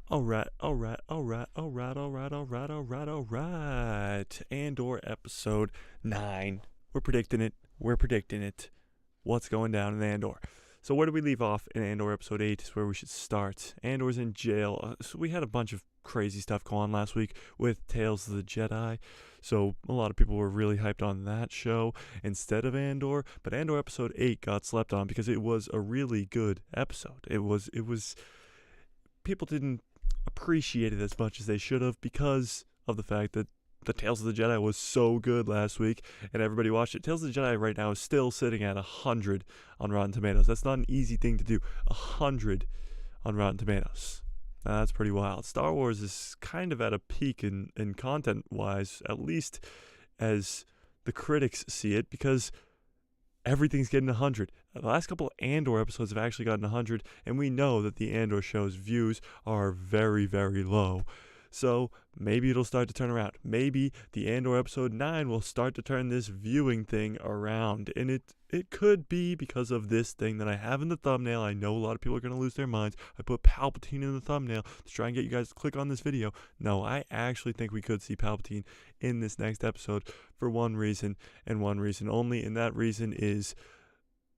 All right. Andor episode 9. We're predicting it. What's going down in Andor? So where do we leave off in Andor episode 8 is where we should start. Andor's in jail. So we had a bunch of crazy stuff go on last week with Tales of the Jedi. So a lot of people were really hyped on that show instead of Andor. But Andor episode 8 got slept on because it was a really good episode. It was people didn't appreciate it as much as they should have because of the fact that the Tales of the Jedi was so good last week and everybody watched it. Tales of the Jedi right now is still sitting at 100 on Rotten Tomatoes. That's not an easy thing to do. 100 on Rotten Tomatoes. Now, that's pretty wild. Star Wars is kind of at a peak in content-wise, at least as the critics see it, because everything's getting 100. The last couple of Andor episodes have actually gotten 100, and we know that the Andor show's views are very, very low. So maybe it'll start to turn around. Maybe the Andor episode 9 will start to turn this viewing thing around. And it could be because of this thing that I have in the thumbnail. I know a lot of people are going to lose their minds. I put Palpatine in the thumbnail to try and get you guys to click on this video. No, I actually think we could see Palpatine in this next episode for one reason and one reason only. And that reason is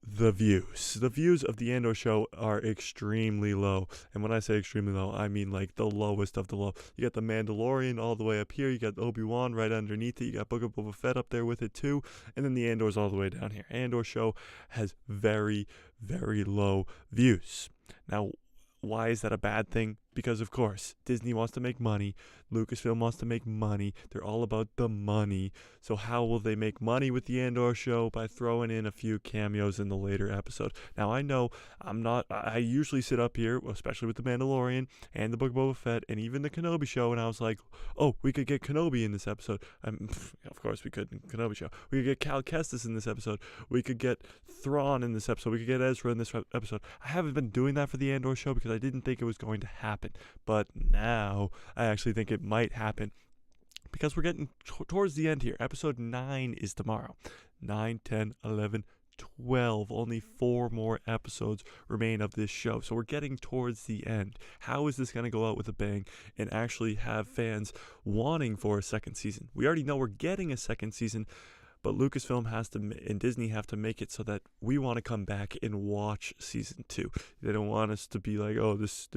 the views. The views of the Andor show are extremely low. And when I say extremely low, I mean like the lowest of the low. You got the Mandalorian all the way up here. You got Obi-Wan right underneath it. You got Book of Boba Fett up there with it too. And then the Andor's all the way down here. Andor show has very, very low views. Now, why is that a bad thing? Because, of course, Disney wants to make money. Lucasfilm wants to make money. They're all about the money. So how will they make money with the Andor show? By throwing in a few cameos in the later episode. Now, I know I usually sit up here, especially with The Mandalorian and the Book of Boba Fett and even the Kenobi show, and I was like, oh, we could get Kenobi in this episode. Of course we could in the Kenobi show. We could get Cal Kestis in this episode. We could get Thrawn in this episode. We could get Ezra in this episode. I haven't been doing that for the Andor show because I didn't think it was going to happen. But now I actually think it might happen because we're getting towards the end here. Episode 9 is tomorrow. 9, 10, 11, 12. Only 4 more episodes remain of this show. So we're getting towards the end. How is this going to go out with a bang and actually have fans wanting for a second season? We already know we're getting a second season, but Lucasfilm and Disney have to make it so that we want to come back and watch season 2. They don't want us to be like, oh, this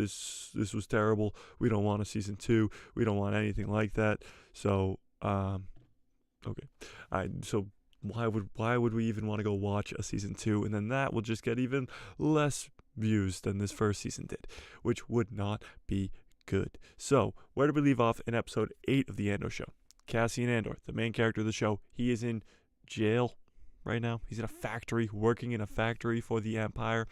was terrible. We don't want a season 2. We don't want anything like that. So, okay. So why would we even want to go watch a season 2? And then that will just get even less views than this first season did, which would not be good. So where do we leave off in episode 8 of the Andor show? Cassian Andor, the main character of the show, he is in jail right now. He's in a factory, working in a factory for the Empire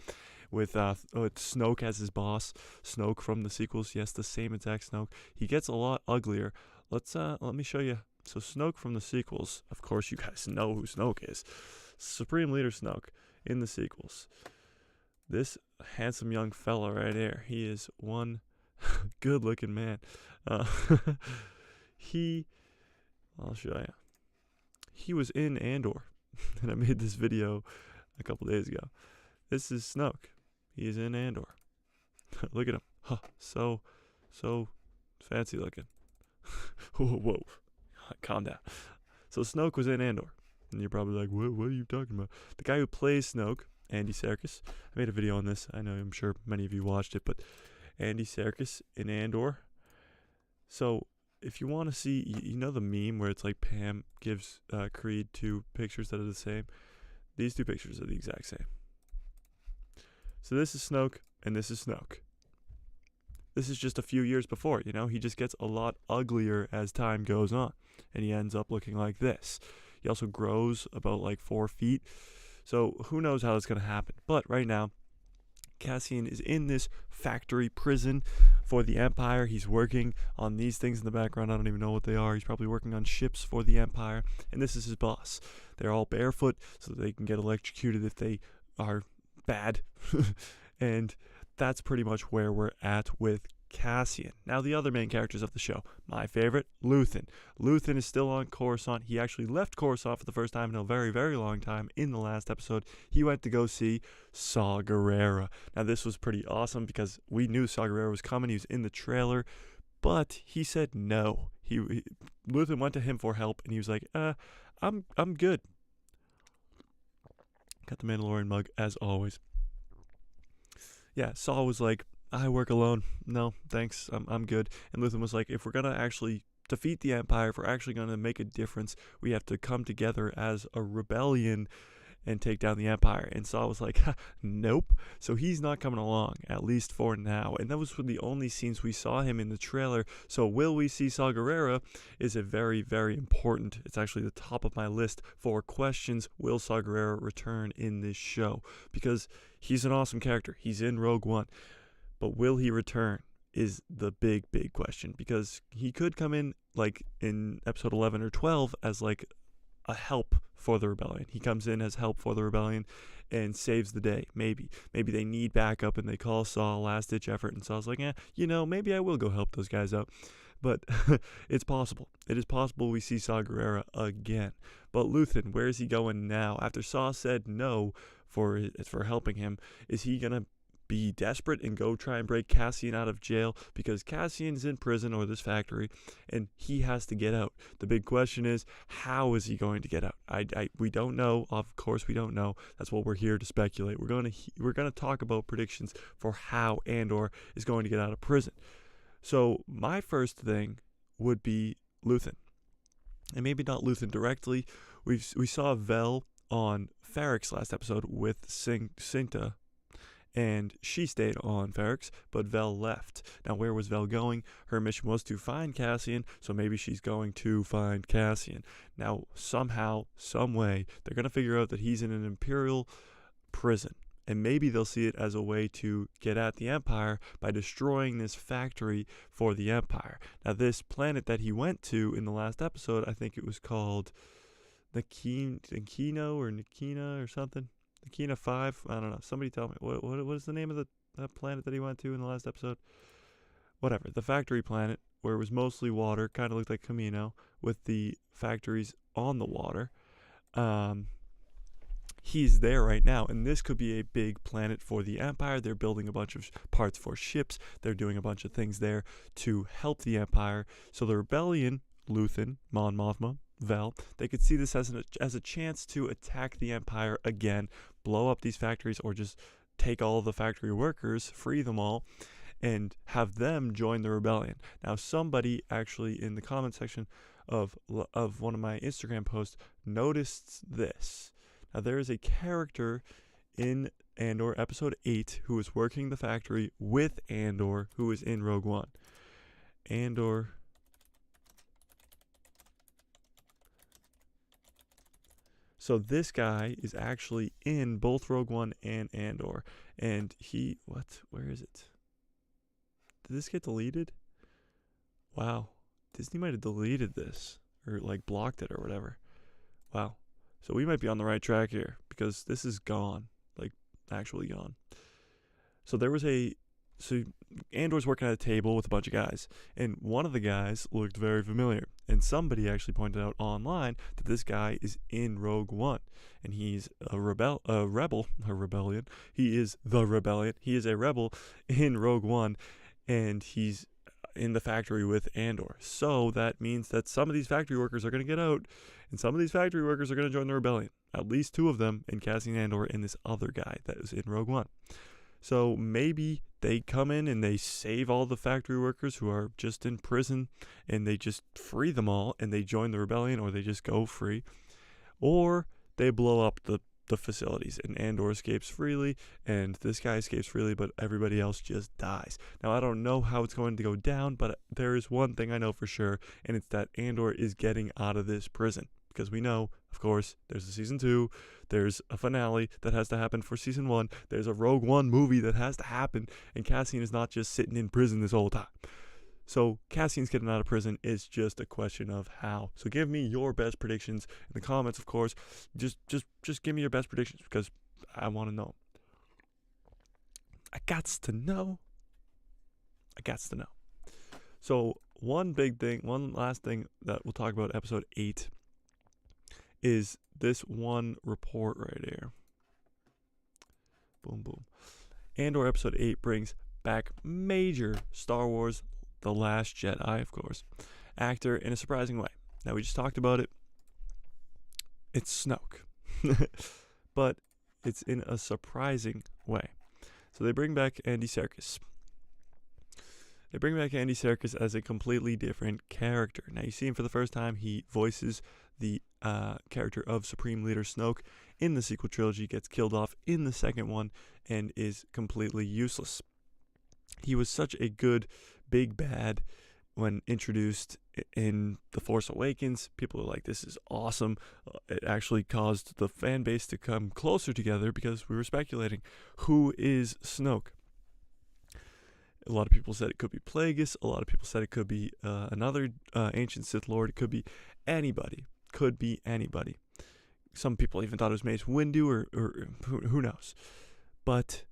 with Snoke as his boss. Snoke from the sequels, yes, the same exact Snoke. He gets a lot uglier. Let me show you. So Snoke from the sequels, of course you guys know who Snoke is. Supreme Leader Snoke in the sequels. This handsome young fella right here, he is one good-looking man. I'll show you. He was in Andor, and I made this video a couple days ago. This is Snoke. He is in Andor. Look at him. Huh, so fancy looking. Whoa. Calm down. So Snoke was in Andor. And you're probably like, what are you talking about? The guy who plays Snoke, Andy Serkis. I made a video on this. I'm sure many of you watched it, but Andy Serkis in Andor. So if you want to see, you know the meme where it's like Pam gives Creed 2 pictures that are the same? These 2 pictures are the exact same. So this is Snoke, and this is Snoke. This is just a few years before, he just gets a lot uglier as time goes on, and he ends up looking like this. He also grows about like 4 feet, so who knows how that's going to happen. But right now, Cassian is in this factory prison for the Empire. He's working on these things in the background. I don't even know what they are. He's probably working on ships for the Empire, and this is his boss. They're all barefoot so that they can get electrocuted if they are bad. And that's pretty much where we're at with Cassian. Now, the other main characters of the show. My favorite, Luthen. Luthen is still on Coruscant. He actually left Coruscant for the first time in a very, very long time in the last episode. He went to go see Saw Gerrera. Now, this was pretty awesome because we knew Saw Gerrera was coming. He was in the trailer, but he said no. Luthen went to him for help, and he was like, I'm good. Got the Mandalorian mug, as always. Yeah, Saw was like, I work alone. No, thanks. I'm good. And Luthen was like, if we're going to actually defeat the Empire, if we're actually going to make a difference, we have to come together as a rebellion and take down the Empire. And Saw was like, nope. So he's not coming along, at least for now. And that was the only scenes we saw him in the trailer. So will we see Saw Gerrera is a very, very important, it's actually the top of my list for questions. Will Saw Gerrera return in this show? Because he's an awesome character. He's in Rogue One. But will he return is the big, big question. Because he could come in like in episode 11 or 12 as like a help for the rebellion. He comes in as help for the rebellion and saves the day. Maybe they need backup and they call Saw, last ditch effort, and Saw's like, maybe I will go help those guys out. But it's possible. It is possible we see Saw Gerrera again. But Luthen, where is he going now? After Saw said no for helping him, is he gonna be desperate and go try and break Cassian out of jail? Because Cassian's in prison or this factory and he has to get out. The big question is, how is he going to get out? We don't know. Of course we don't know. That's what we're here to speculate. We're going to talk about predictions for how Andor is going to get out of prison. So my first thing would be Luthen. And maybe not Luthen directly. We saw Vel on Ferrix last episode with Cinta, and she stayed on Ferrix, but Vel left. Now, where was Vel going? Her mission was to find Cassian, so maybe she's going to find Cassian. Now, somehow, some way, they're going to figure out that he's in an Imperial prison, and maybe they'll see it as a way to get at the Empire by destroying this factory for the Empire. Now, this planet that he went to in the last episode, I think it was called Nikino or something. Kina 5, I don't know. Somebody tell me. What is the name of the planet that he went to in the last episode? Whatever. The factory planet, where it was mostly water, kind of looked like Camino, with the factories on the water. He's there right now, and this could be a big planet for the Empire. They're building a bunch of parts for ships. They're doing a bunch of things there to help the Empire. So the rebellion, Luthen, Mon Mothma, Vel, they could see this as a chance to attack the Empire again, blow up these factories, or just take all of the factory workers, free them all, and have them join the rebellion. Now, somebody actually in the comment section of one of my Instagram posts noticed this. Now, there is a character in Andor episode 8 who is working the factory with Andor, who is in Rogue One. Andor. So this guy is actually in both Rogue One and Andor. And where is it? Did this get deleted? Wow. Disney might have deleted this. Or like blocked it or whatever. Wow. So we might be on the right track here. Because this is gone. Like, actually gone. So Andor's working at a table with a bunch of guys. And one of the guys looked very familiar. And somebody actually pointed out online that this guy is in Rogue One. And he's a rebellion. He is the rebellion. He is a rebel in Rogue One. And he's in the factory with Andor. So that means that some of these factory workers are going to get out. And some of these factory workers are going to join the rebellion. At least 2 of them, in Cassian Andor and this other guy that is in Rogue One. So maybe they come in and they save all the factory workers who are just in prison, and they just free them all and they join the rebellion, or they just go free. Or they blow up the facilities and Andor escapes freely and this guy escapes freely, but everybody else just dies. Now, I don't know how it's going to go down, but there is one thing I know for sure, and it's that Andor is getting out of this prison. Because we know, of course, there's a season 2, there's a finale that has to happen for season 1, there's a Rogue One movie that has to happen, and Cassian is not just sitting in prison this whole time. So Cassian's getting out of prison is just a question of how. So give me your best predictions in the comments, of course. Just give me your best predictions, because I want to know. I gots to know. I got to know. So one last thing that we'll talk about episode 8 is this one report right here. Boom, boom. Andor episode 8 brings back major Star Wars The Last Jedi, of course, actor in a surprising way. Now, we just talked about it. It's Snoke. But it's in a surprising way. So they bring back Andy Serkis. They bring back Andy Serkis as a completely different character. Now, you see him for the first time. He voices the character of Supreme Leader Snoke in the sequel trilogy, gets killed off in the second one, and is completely useless. He was such a good big bad when introduced in The Force Awakens. People are like, this is awesome. It actually caused the fan base to come closer together because we were speculating, who is Snoke? A lot of people said it could be Plagueis. A lot of people said it could be another ancient Sith Lord. It could be anybody. Could be anybody. Some people even thought it was Mace Windu or who knows. But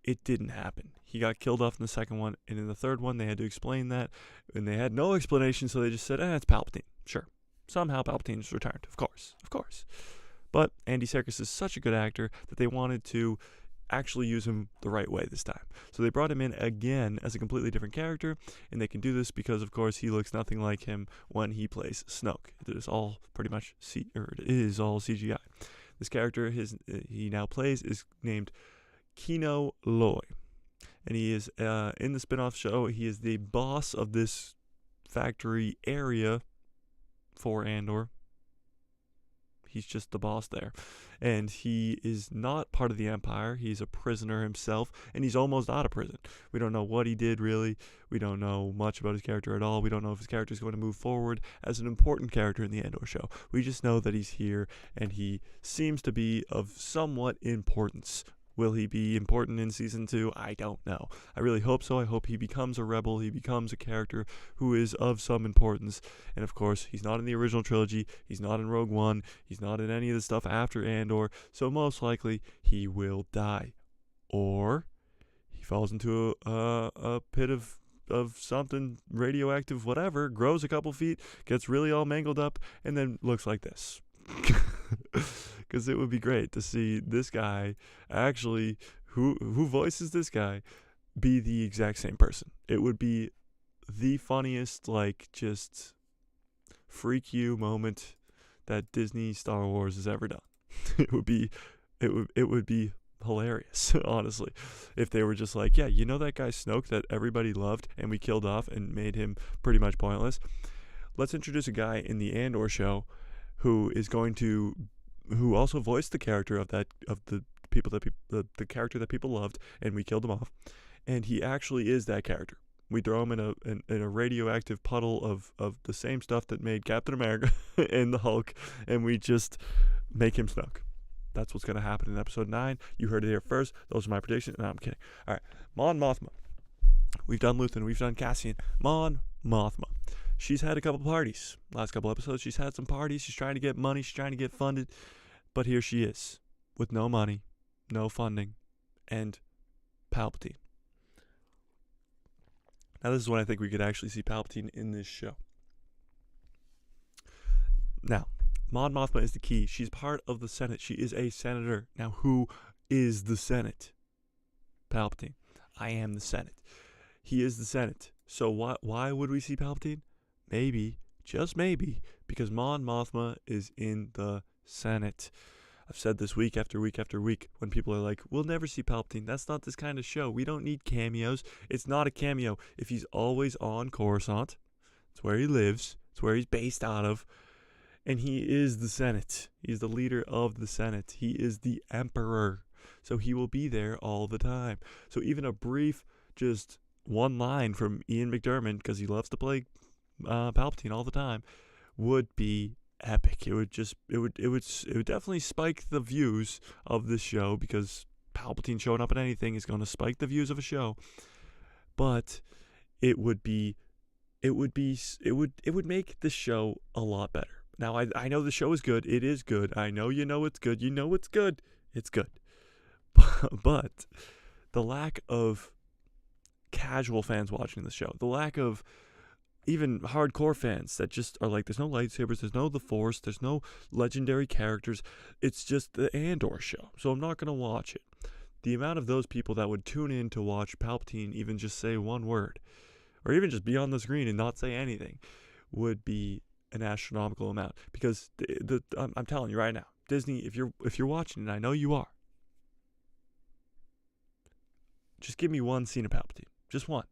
it didn't happen. He got killed off in the second one, and in the third one, they had to explain that, and they had no explanation, so they just said, it's Palpatine. Sure. Somehow Palpatine's returned. Of course. But Andy Serkis is such a good actor that they wanted to actually use him the right way this time. So they brought him in again as a completely different character, and they can do this because, of course, he looks nothing like him when he plays Snoke. It is all pretty much it is all CGI. This character he now plays is named Kino Loy, and he is in the spin-off show. He is the boss of this factory area for Andor. He's just the boss there, and he is not part of the Empire. He's a prisoner himself, and he's almost out of prison. We don't know what he did, really. We don't know much about his character at all. We don't know if his character is going to move forward as an important character in the Andor show. We just know that he's here, and he seems to be of somewhat importance. Will he be important in Season 2? I don't know. I really hope so. I hope he becomes a rebel. He becomes a character who is of some importance. And of course, he's not in the original trilogy. He's not in Rogue One. He's not in any of the stuff after Andor. So most likely, he will die. Or he falls into a pit of something radioactive, whatever, grows a couple feet, gets really all mangled up, and then looks like this. Because it would be great to see this guy actually, who voices this guy, be the exact same person. It would be the funniest, just freak you moment that Disney Star Wars has ever done. It would be hilarious, honestly, if they were just like, yeah, you know that guy Snoke that everybody loved and we killed off and made him pretty much pointless? Let's introduce a guy in the Andor show who also voiced the character of the character that people loved, and we killed him off. And he actually is that character. We throw him in a radioactive puddle of the same stuff that made Captain America and the Hulk, and we just make him Snoke. That's what's going to happen in episode 9. You heard it here first. Those are my predictions. No, I'm kidding. All right, Mon Mothma. We've done Luthen. We've done Cassian. Mon Mothma. She's had a couple parties. Last couple episodes, she's had some parties. She's trying to get money. She's trying to get funded. But here she is, with no money, no funding, and Palpatine. Now, this is when I think we could actually see Palpatine in this show. Now, Mon Mothma is the key. She's part of the Senate. She is a senator. Now, who is the Senate? Palpatine. I am the Senate. He is the Senate. So why would we see Palpatine? Maybe, just maybe, because Mon Mothma is in the Senate. I've said this week after week after week when people are like, we'll never see Palpatine. That's not this kind of show. We don't need cameos. It's not a cameo. If he's always on Coruscant, it's where he lives. It's where he's based out of. And he is the Senate. He's the leader of the Senate. He is the Emperor. So he will be there all the time. So even a brief, just one line from Ian McDiarmid, because he loves to play Palpatine all the time, would be epic. It would definitely spike the views of this show, because Palpatine showing up in anything is going to spike the views of a show. But it would make the show a lot better. Now, I know the show is good. It is good. I know you know it's good. You know it's good. It's good. But the lack of casual fans watching the show, the lack of even hardcore fans that just are like, there's no lightsabers, there's no the Force, there's no legendary characters. It's just the Andor show, so I'm not going to watch it. The amount of those people that would tune in to watch Palpatine even just say one word, or even just be on the screen and not say anything, would be an astronomical amount. Because I'm telling you right now, Disney, if you're watching, and I know you are, just give me one scene of Palpatine, just one.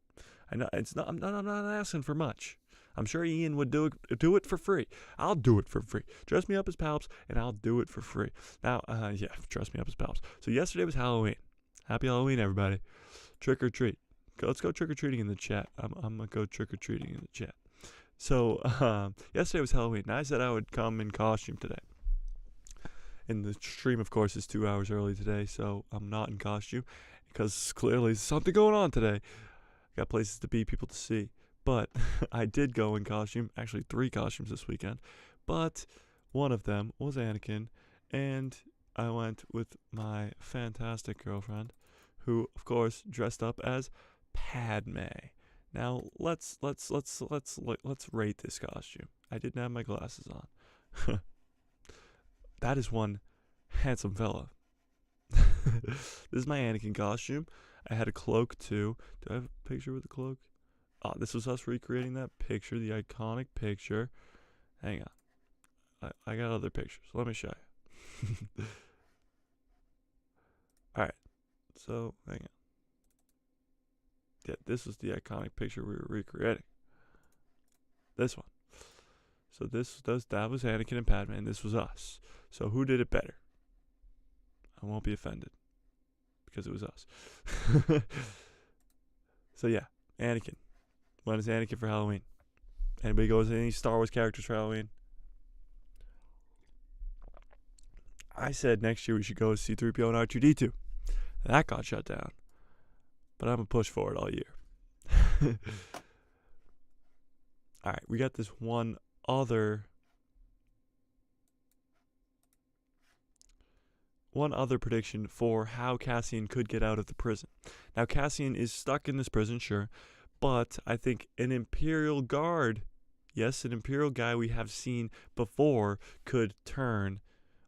I know it's not. I'm not asking for much. I'm sure Ian would do it for free. I'll do it for free. Dress me up as Palps, and I'll do it for free. Now, yeah, dress me up as Palps. So yesterday was Halloween. Happy Halloween, everybody. Trick or treat. Let's go trick or treating in the chat. I'm gonna go trick or treating in the chat. So yesterday was Halloween, and I said I would come in costume today. And the stream, of course, is 2 hours early today, so I'm not in costume because clearly there's something going on today. Got places to be, people to see. But I did go in costume, actually 3 costumes this weekend. But one of them was Anakin, and I went with my fantastic girlfriend, who, of course, dressed up as Padme. Now let's rate this costume. I didn't have my glasses on. That is one handsome fella. This is my Anakin costume. I had a cloak too. Do I have a picture with a cloak? Oh, this was us recreating that picture, the iconic picture. Hang on. I got other pictures. Let me show you. Alright. So, hang on. Yeah, this was the iconic picture we were recreating. This one. So that was Anakin and Padme, and this was us. So who did it better? I won't be offended, because it was us. So yeah, Anakin. When is Anakin for Halloween? Anybody goes to any Star Wars characters for Halloween? I said next year we should go with C-3PO and R2-D2. That got shut down. But I'm going to push for it all year. Alright, we got this one other prediction for how Cassian could get out of the prison. Now, Cassian is stuck in this prison, sure, but I think an Imperial guard, yes, an Imperial guy we have seen before, could turn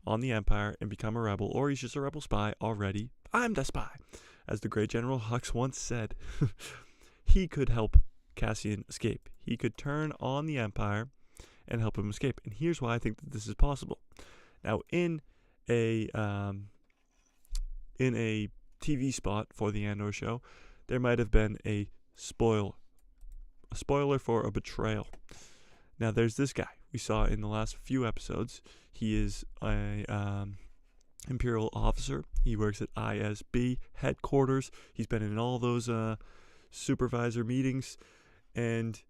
on the Empire and become a rebel, or he's just a rebel spy already. I'm the spy. As the great General Hux once said, he could help Cassian escape. He could turn on the Empire and help him escape. And here's why I think that this is possible. Now, in a TV spot for the Andor show, there might have been a spoiler for a betrayal. Now, there's this guy we saw in the last few episodes. He is a Imperial officer. He works at ISB headquarters. He's been in all those supervisor meetings, and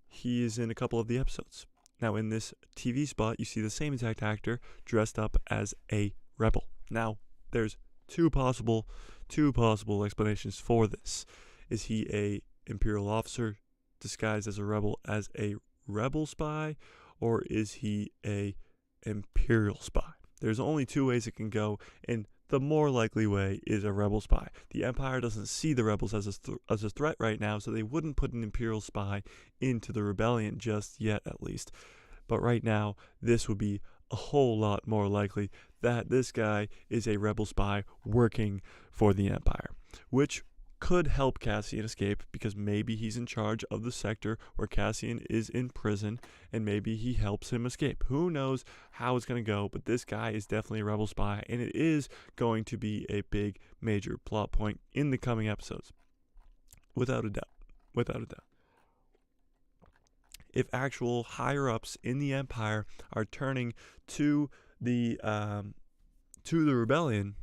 he is in a couple of the episodes. Now, in this TV spot, you see the same exact actor dressed up as a rebel. Now, there's two possible explanations for this. Is he a Imperial officer disguised as a rebel spy, or is he a Imperial spy? There's only two ways it can go, and the more likely way is a rebel spy. The Empire doesn't see the rebels as a threat right now, so they wouldn't put an Imperial spy into the rebellion just yet, at least. But right now, this would be a whole lot more likely that this guy is a rebel spy working for the Empire, which could help Cassian escape, because maybe he's in charge of the sector where Cassian is in prison, and maybe he helps him escape. Who knows how it's going to go, but this guy is definitely a rebel spy, and it is going to be a big, major plot point in the coming episodes. Without a doubt. If actual higher-ups in the Empire are turning to the rebellion,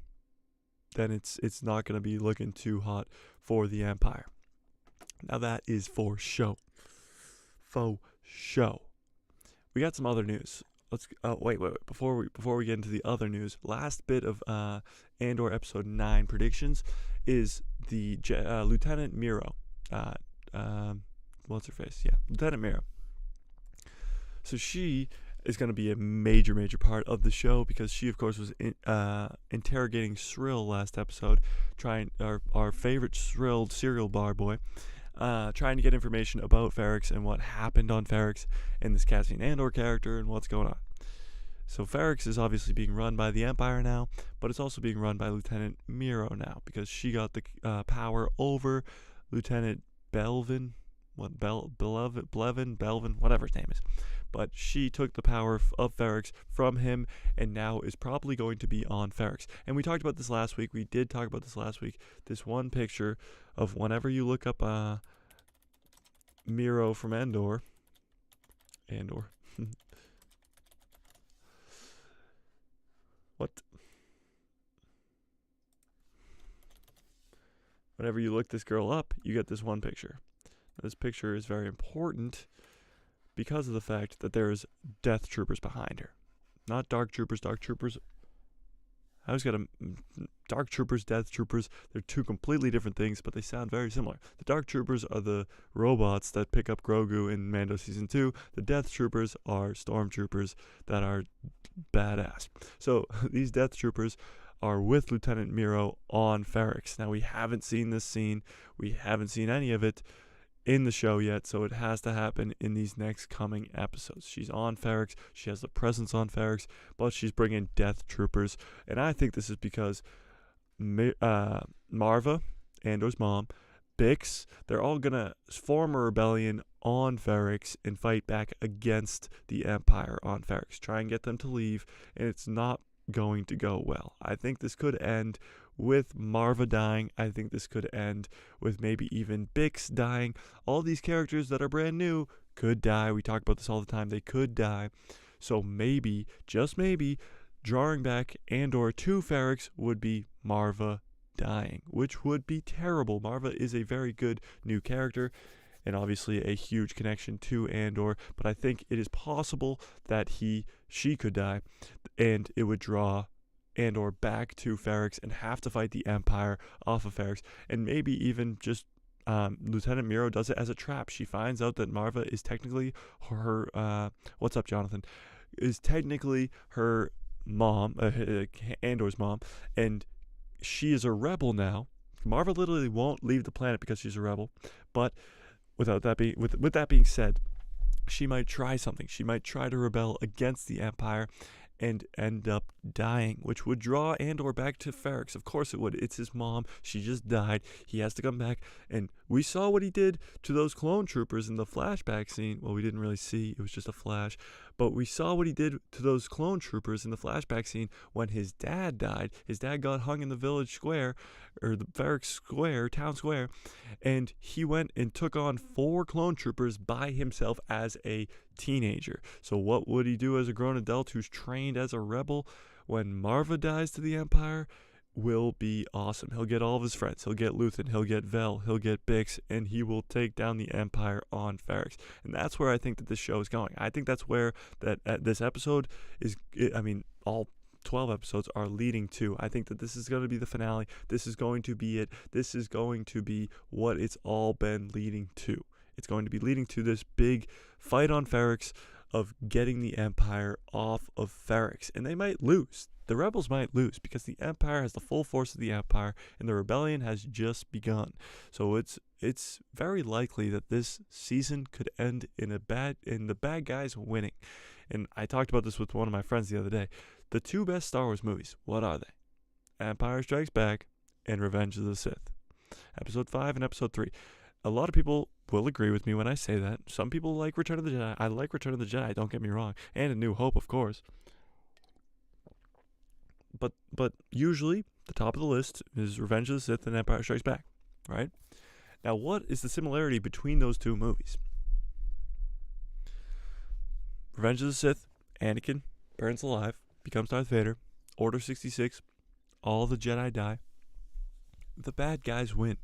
then it's not going to be looking too hot for the Empire. Now, that is for show. Faux show. We got some other news. Let's wait. Before we get into the other news, last bit of Andor episode 9 predictions is the Lieutenant Miro. What's her face? Yeah, Lieutenant Miro. So she is going to be a major part of the show, because she, of course, was interrogating Shrill last episode, trying our favorite Shrill cereal bar boy, trying to get information about Ferrix and what happened on Ferrix and this Cassian Andor character and what's going on. So Ferrix is obviously being run by the Empire now, but it's also being run by Lieutenant Miro now, because she got the power over Lieutenant Belvin, Belvin, whatever his name is. But she took the power of Ferrix from him, and now is probably going to be on Ferrix. And we talked about this last week. We did talk about this last week. This one picture of whenever you look up Miro from Andor. What? Whenever you look this girl up, you get this one picture. This picture is very important because of the fact that there's Death Troopers behind her. Not Dark Troopers. Dark Troopers, Dark Troopers, Death Troopers, they're two completely different things, but they sound very similar. The Dark Troopers are the robots that pick up Grogu in Mando Season 2. The Death Troopers are stormtroopers that are badass. So these Death Troopers are with Lieutenant Miro on Ferrix. Now, we haven't seen this scene. We haven't seen any of it in the show yet, so it has to happen in these next coming episodes. She's on Ferrix. She has the presence on Ferrix, but she's bringing Death Troopers. And I think this is because Marva, Andor's mom, Bix, they're all going to form a rebellion on Ferrix and fight back against the Empire on Ferrix. Try and get them to leave, and it's not going to go well. I think this could end with Marva dying. I think this could end with maybe even Bix dying. All these characters that are brand new could die. We talk about this all the time. They could die. So maybe, just maybe, drawing back Andor to Ferrix would be Marva dying, which would be terrible. Marva is a very good new character and obviously a huge connection to Andor, but I think it is possible that she could die, and it would draw Andor back to Ferrix and have to fight the Empire off of Ferrix, and maybe even just Lieutenant Miro does it as a trap. She finds out that Marva is technically her what's up, Jonathan? Is technically her mom, Andor's mom, and she is a rebel now. Marva literally won't leave the planet because she's a rebel, but with that being said, she might try something. She might try to rebel against the Empire and end up dying, which would draw Andor back to Ferrix. Of course it would. It's his mom. She just died. He has to come back. And we saw what he did to those clone troopers in the flashback scene. Well, we didn't really see. It was just a flash. But we saw what he did to those clone troopers in the flashback scene when his dad died. His dad got hung in the village square, or the Ferrix square, town square, and he went and took on 4 clone troopers by himself as a teenager. So what would he do as a grown adult who's trained as a rebel? When Marva dies to the Empire, will be awesome. He'll get all of his friends. He'll get Luthen. He'll get Vel. He'll get Bix, and he will take down the Empire on Ferrix. And that's where I think that this show is going. I think that's where this episode is. I mean, all 12 episodes are leading to. I think that this is going to be the finale. This is going to be it. This is going to be what it's all been leading to. It's going to be leading to this big fight on Ferrix of getting the Empire off of Ferrix. And they might lose. The rebels might lose because the Empire has the full force of the Empire and the rebellion has just begun. So it's very likely that this season could end in the bad guys winning. And I talked about this with one of my friends the other day. The 2 best Star Wars movies, what are they? Empire Strikes Back and Revenge of the Sith. Episode 5 and Episode 3. A lot of people will agree with me when I say that. Some people like Return of the Jedi. I like Return of the Jedi, don't get me wrong. And A New Hope, of course. But usually, the top of the list is Revenge of the Sith and Empire Strikes Back, right? Now, what is the similarity between those 2 movies? Revenge of the Sith, Anakin burns alive, becomes Darth Vader, Order 66, all the Jedi die. The bad guys win.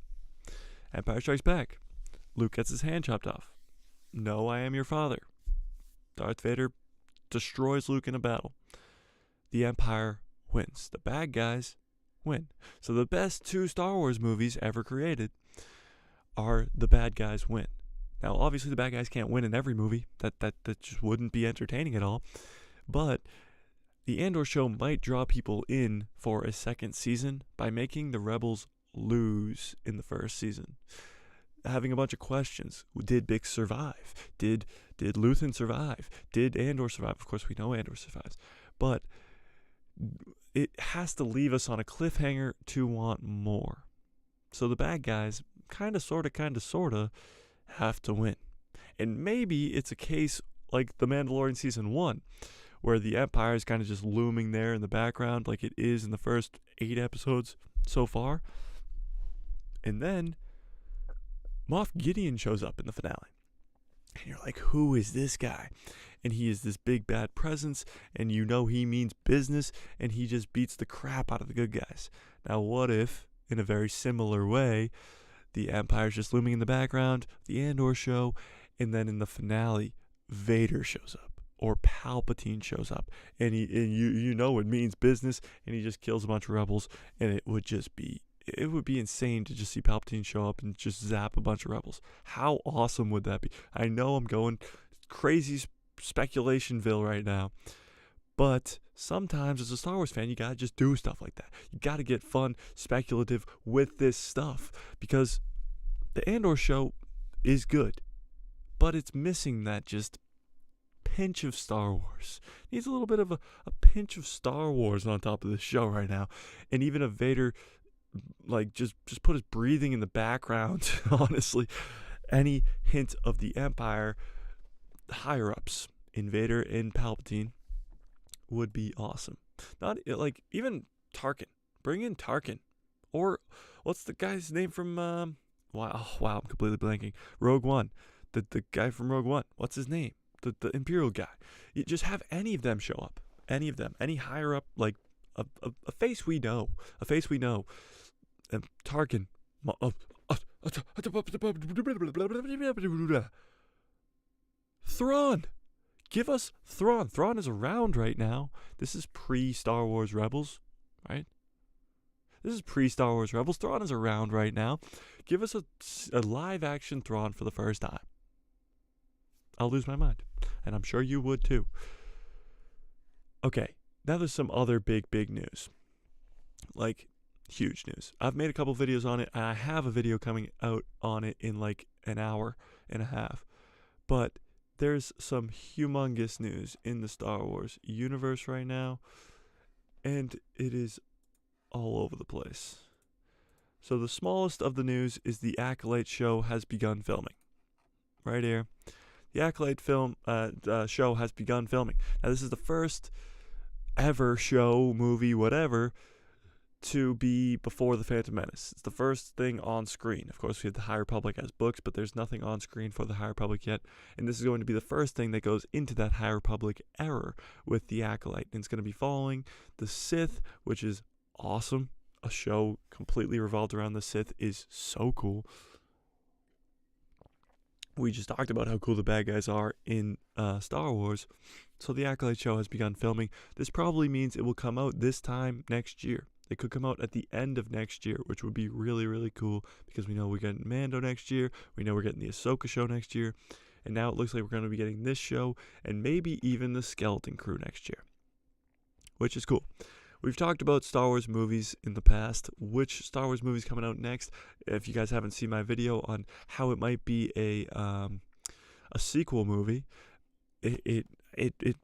Empire Strikes Back, Luke gets his hand chopped off. No, I am your father. Darth Vader destroys Luke in a battle. The Empire wins. The bad guys win. So the best 2 Star Wars movies ever created are the bad guys win. Now, obviously, the bad guys can't win in every movie. That just wouldn't be entertaining at all. But the Andor show might draw people in for a second season by making the Rebels lose in the first season. Having a bunch of questions. Did Bix survive? Did Luthen survive? Did Andor survive? Of course, we know Andor survives. But it has to leave us on a cliffhanger to want more. So the bad guys kind of, sort of have to win. And maybe it's a case like The Mandalorian Season 1, where the Empire is kind of just looming there in the background like it is in the first 8 episodes so far. And then Moff Gideon shows up in the finale. And you're like, who is this guy? And he is this big bad presence, and you know he means business, and he just beats the crap out of the good guys. Now, what if, in a very similar way, the Empire's just looming in the background, the Andor show, and then in the finale, Vader shows up, or Palpatine shows up, and you know it means business, and he just kills a bunch of rebels, and it would be insane to just see Palpatine show up and just zap a bunch of rebels. How awesome would that be? I know I'm going crazy speculationville right now, but sometimes as a Star Wars fan, you gotta just do stuff like that. You gotta get fun, speculative with this stuff, because the Andor show is good, but it's missing that just pinch of Star Wars. It needs a little bit of a pinch of Star Wars on top of the show right now, and even a Vader, like, just put his breathing in the background. Honestly, any hint of the Empire higher ups, Vader and Palpatine, would be awesome. Not like even Tarkin. Bring in Tarkin, or what's the guy's name from? Wow, I'm completely blanking. Rogue One, the guy from Rogue One. What's his name? The Imperial guy. You just have any of them show up. Any of them. Any higher up, like a face we know. A face we know. Tarkin. Thrawn. Give us Thrawn. Thrawn is around right now. This is pre-Star Wars Rebels, right? This is pre-Star Wars Rebels. Thrawn is around right now. Give us a live-action Thrawn for the first time. I'll lose my mind. And I'm sure you would too. Okay, now there's some other big news. Like, huge news. I've made a couple videos on it, and I have a video coming out on it in like an hour and a half. But there's some humongous news in the Star Wars universe right now, and it is all over the place. So the smallest of the news is the Acolyte show has begun filming. Right here. The Acolyte show has begun filming. Now, this is the first ever show, movie, whatever, to be before The Phantom Menace. It's the first thing on screen. Of course, we have the High Republic as books, but there's nothing on screen for the High Republic yet. And this is going to be the first thing that goes into that High Republic era with the Acolyte. And it's going to be following the Sith, which is awesome. A show completely revolved around the Sith is so cool. We just talked about how cool the bad guys are in Star Wars. So the Acolyte show has begun filming. This probably means it will come out this time next year. It could come out at the end of next year, which would be really, really cool, because we know we're getting Mando next year. We know we're getting the Ahsoka show next year. And now it looks like we're going to be getting this show and maybe even the Skeleton Crew next year, which is cool. We've talked about Star Wars movies in the past. Which Star Wars movie's coming out next? If you guys haven't seen my video on how it might be a sequel movie, it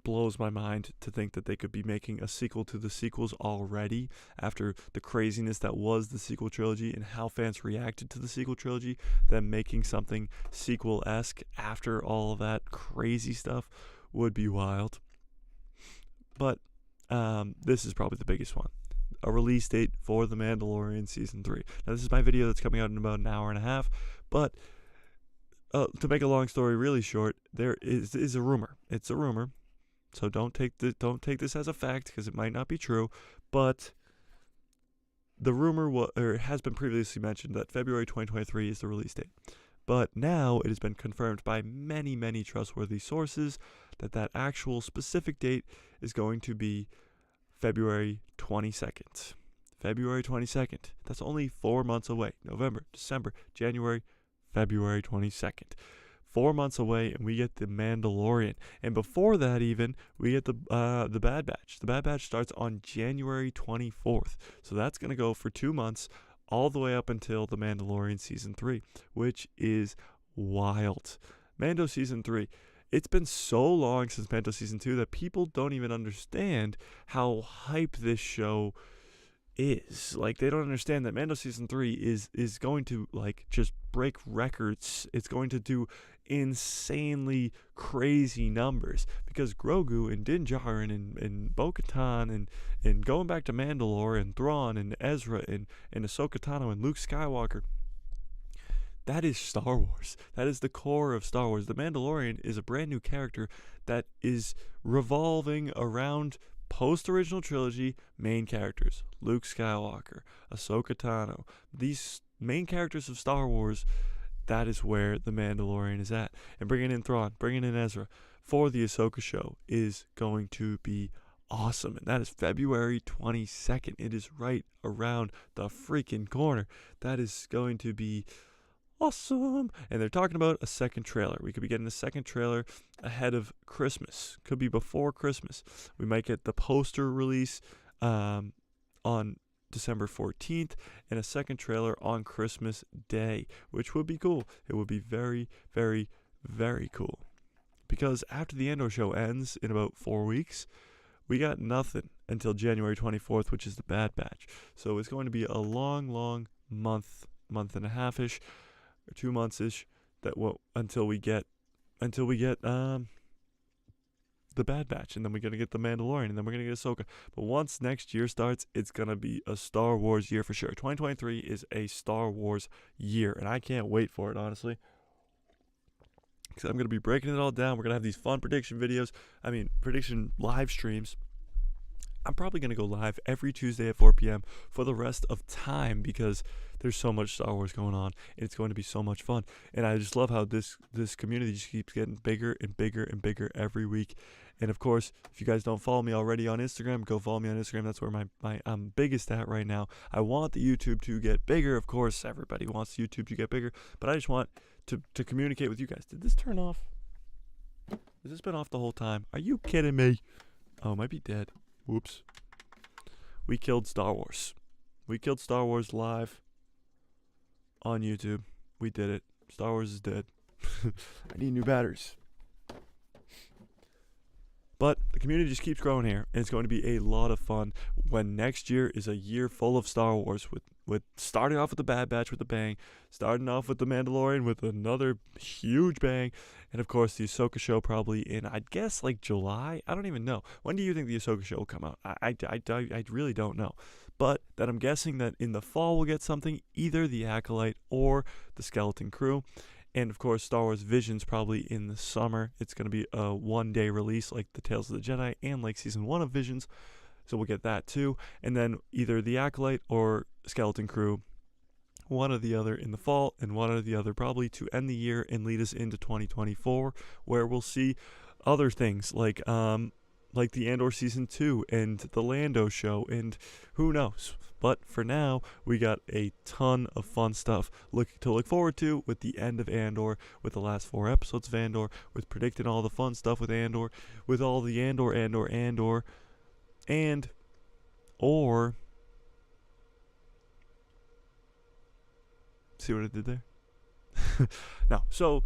blows my mind to think that they could be making a sequel to the sequels already after the craziness that was the sequel trilogy and how fans reacted to the sequel trilogy. Them making something sequel-esque after all of that crazy stuff would be wild. But this is probably the biggest one. A release date for The Mandalorian Season 3. Now, this is my video that's coming out in about an hour and a half, but to make a long story really short, there is a rumor. It's a rumor, so don't take this as a fact, because it might not be true. But the rumor it has been previously mentioned that February 2023 is the release date. But now it has been confirmed by many trustworthy sources that actual specific date is going to be February 22nd. February 22nd. That's only 4 months away. November, December, January, February 22nd. 4 months away, and we get the Mandalorian. And before that, even we get the Bad Batch. The Bad Batch starts on January 24th, so that's gonna go for 2 months, all the way up until the Mandalorian season 3, which is wild. Mando season 3. It's been so long since Mando season 2 that people don't even understand how hype this show is. Like, they don't understand that Mando season 3 is going to, like, just break records. It's going to do insanely crazy numbers, because Grogu and Din Djarin and Bo-Katan and going back to Mandalore and Thrawn and Ezra and Ahsoka Tano and Luke Skywalker, that is Star Wars. That is the core of Star Wars. The Mandalorian is a brand new character that is revolving around post-original trilogy main characters. Luke Skywalker, Ahsoka Tano. These main characters of Star Wars, that is where the Mandalorian is at. And bringing in Thrawn, bringing in Ezra for the Ahsoka show is going to be awesome. And that is February 22nd. It is right around the freaking corner. That is going to be awesome. And they're talking about a second trailer. We could be getting a second trailer ahead of Christmas. Could be before Christmas. We might get the poster release on December 14th and a second trailer on Christmas Day, which would be cool. It would be very, very, very cool. Because after the Andor show ends in about 4 weeks, we got nothing until January 24th, which is the Bad Batch. So it's going to be a long month and a half-ish, or 2 months-ish, until we get the Bad Batch, and then we're gonna get the Mandalorian, and then we're gonna get Ahsoka. But once next year starts, it's gonna be a Star Wars year for sure. 2023 is a Star Wars year, and I can't wait for it, honestly, because I'm gonna be breaking it all down. We're gonna have these fun prediction live streams. I'm probably going to go live every Tuesday at 4 p.m. for the rest of time, because there's so much Star Wars going on, and it's going to be so much fun. And I just love how this community just keeps getting bigger and bigger and bigger every week. And of course, if you guys don't follow me already on Instagram, go follow me on Instagram. That's where I'm biggest at right now. I want the YouTube to get bigger. Of course, everybody wants YouTube to get bigger, but I just want to communicate with you guys. Did this turn off? Has this been off the whole time? Are you kidding me? Oh, it might be dead. Whoops. We killed Star Wars. We killed Star Wars live on YouTube. We did it. Star Wars is dead. I need new batteries. But the community just keeps growing here, and it's going to be a lot of fun when next year is a year full of Star Wars, with starting off with the Bad Batch with a bang, starting off with the Mandalorian with another huge bang, and of course the Ahsoka show probably in, I'd guess, like July. I don't even know. When do you think the Ahsoka show will come out? I really don't know. But that I'm guessing that in the fall we'll get something, either the Acolyte or the Skeleton Crew. And of course, Star Wars Visions probably in the summer. It's going to be a one-day release like the Tales of the Jedi and like Season 1 of Visions. So we'll get that too. And then either the Acolyte or Skeleton Crew, one or the other in the fall, and one or the other probably to end the year and lead us into 2024, where we'll see other things like the Andor Season 2 and the Lando show, and who knows. But for now, we got a ton of fun stuff to look forward to with the end of Andor, with the last 4 episodes of Andor, with predicting all the fun stuff with Andor, with all the Andor, or see what I did there? No, so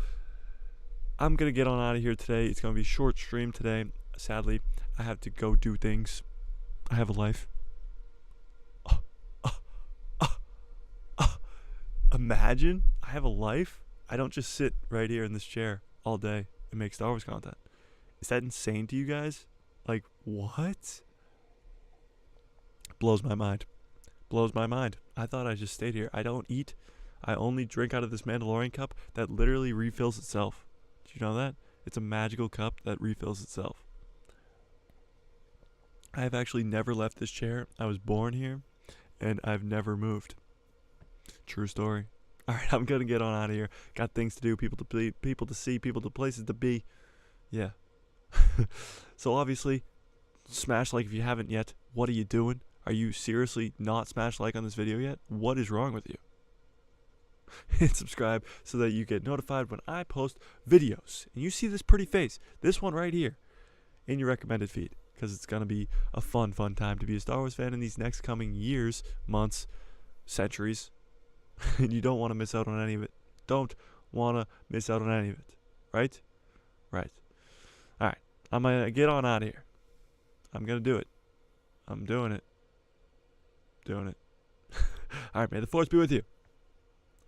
I'm going to get on out of here today. It's going to be a short stream today. Sadly, I have to go do things. I have a life. Imagine I have a life. I don't just sit right here in this chair all day and make Star Wars content. Is that insane to you guys? Like, what? Blows my mind. Blows my mind. I thought I just stayed here. I don't eat. I only drink out of this Mandalorian cup that literally refills itself. Did you know that? It's a magical cup that refills itself. I have actually never left this chair. I was born here, and I've never moved. True story. All right, I'm gonna get on out of here. Got things to do, people to see, places to be. Yeah. So obviously, smash like if you haven't yet. What are you doing? Are you seriously not smash like on this video yet? What is wrong with you? hit subscribe so that you get notified when I post videos. And you see this pretty face, this one right here, in your recommended feed, because it's going to be a fun time to be a Star Wars fan in these next coming years, months, centuries. And you don't want to miss out on any of it. Don't want to miss out on any of it. Right? Right. All right. I'm going to get on out of here. I'm going to do it. I'm doing it. Doing it. All right, may the Force be with you.